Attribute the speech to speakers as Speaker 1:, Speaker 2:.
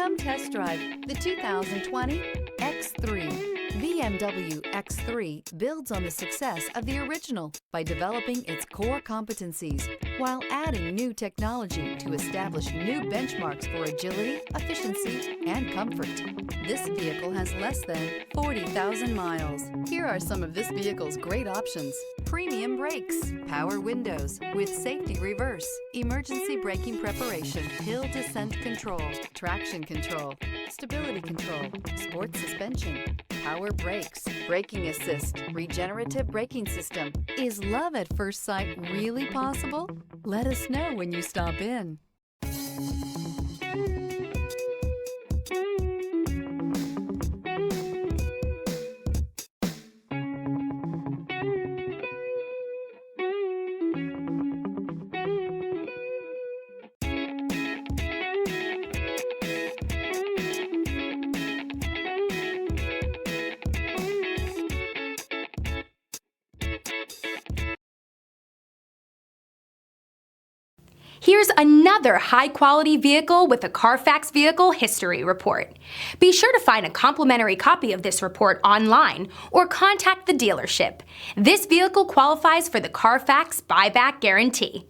Speaker 1: Come test drive the 2020 X3. BMW X3 builds on the success of the original by developing its core competencies while adding new technology to establish new benchmarks for agility, efficiency, and comfort. This vehicle has less than 40,000 miles. Here are some of this vehicle's great options: premium brakes, power windows with safety reverse, emergency braking preparation, hill descent control, traction control, stability control, sports suspension, power brakes, braking assist, regenerative braking system. Is love at first sight really possible? Let us know when you stop in.
Speaker 2: Here's another high-quality vehicle with a Carfax Vehicle History Report. Be sure to find a complimentary copy of this report online or contact the dealership. This vehicle qualifies for the Carfax Buyback Guarantee.